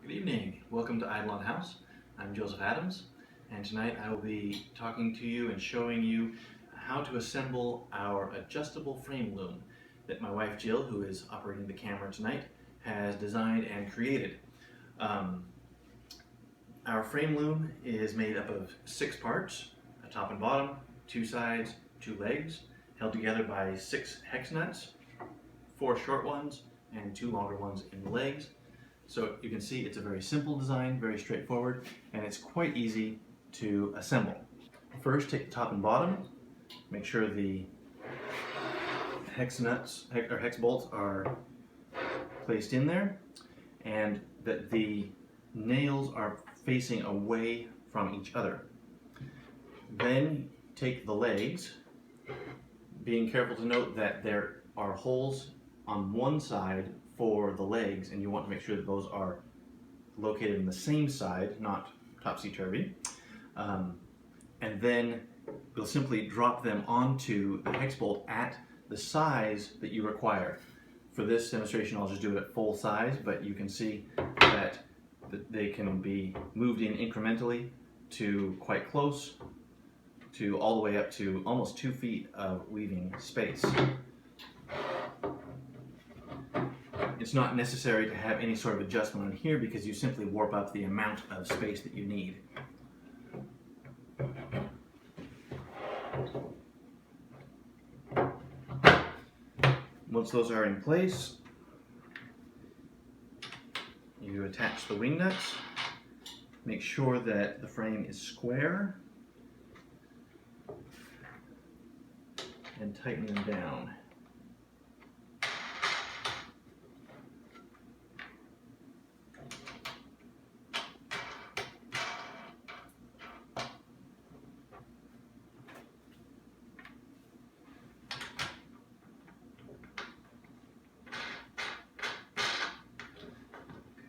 Good evening. Welcome to Eidolon House. I'm Joseph Adams, and tonight I will be talking to you and showing you how to assemble our adjustable frame loom that my wife Jill, who is operating the camera tonight, has designed and created. Our frame loom is made up of 6 parts, a top and bottom, 2 sides, 2 legs, held together by 6 hex nuts, 4 short ones and 2 longer ones in the legs. So you can see it's a very simple design, very straightforward, and it's quite easy to assemble. First, take the top and bottom, make sure the hex nuts or hex bolts are placed in there, and that the nails are facing away from each other. Then take the legs, being careful to note that there are holes on one side for the legs, and you want to make sure that those are located on the same side, not topsy-turvy. And then you'll simply drop them onto the hex bolt at the size that you require. For this demonstration, I'll just do it at full size, but you can see that they can be moved in incrementally to quite close, to all the way up to almost 2 feet of weaving space. It's not necessary to have any sort of adjustment on here because you simply warp up the amount of space that you need. Once those are in place, you attach the wing nuts. Make sure that the frame is square and tighten them down.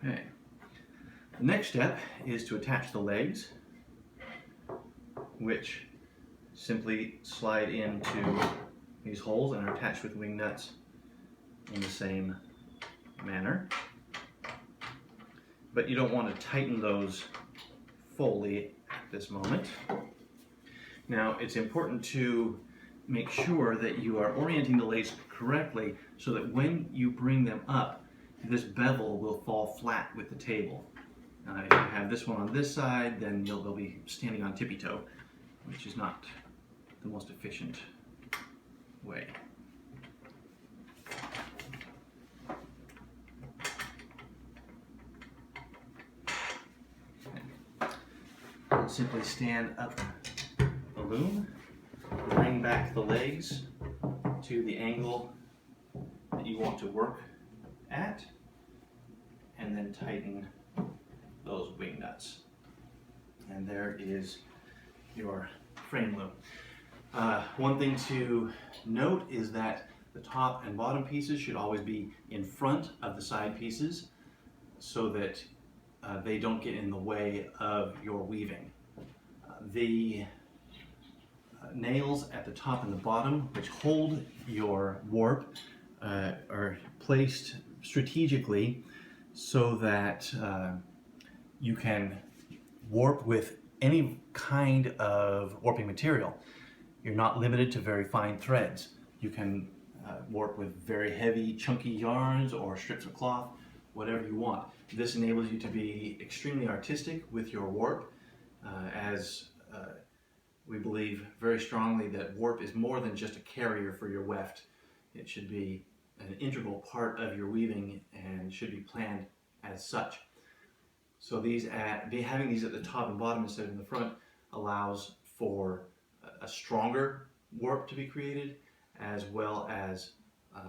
Okay. The next step is to attach the legs, which simply slide into these holes and are attached with wing nuts in the same manner. But you don't want to tighten those fully at this moment. Now, it's important to make sure that you are orienting the legs correctly so that when you bring them up, this bevel will fall flat with the table. If you have this one on this side, then they'll be standing on tippy toe, which is not the most efficient way. Simply stand up the loom, bring back the legs to the angle that you want to work at, and then tighten those wing nuts. And there is your frame loom. One thing to note is that the top and bottom pieces should always be in front of the side pieces so that they don't get in the way of your weaving. The nails at the top and the bottom, which hold your warp, are placed strategically so that you can warp with any kind of warping material. You're not limited to very fine threads. You can warp with very heavy, chunky yarns or strips of cloth, whatever you want. This enables you to be extremely artistic with your warp, as we believe very strongly that warp is more than just a carrier for your weft. It should be an integral part of your weaving and should be planned as such. So having these at the top and bottom instead of in the front allows for a stronger warp to be created, as well as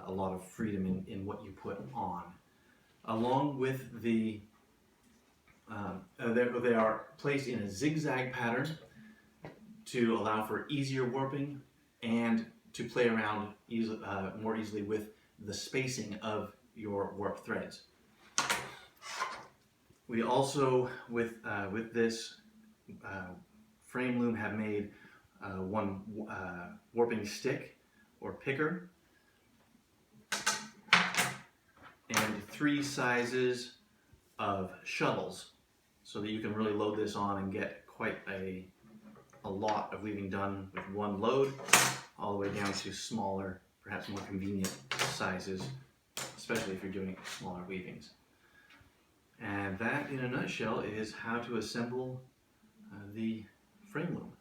a lot of freedom in what you put on. Along with they are placed in a zigzag pattern to allow for easier warping and to play around more easily with the spacing of your warp threads. We also, with this frame loom, have made one warping stick or picker and 3 sizes of shuttles so that you can really load this on and get quite a lot of weaving done with one load, all the way down to smaller, perhaps more convenient sizes, especially if you're doing smaller weavings. And that, in a nutshell, is how to assemble the frame loom.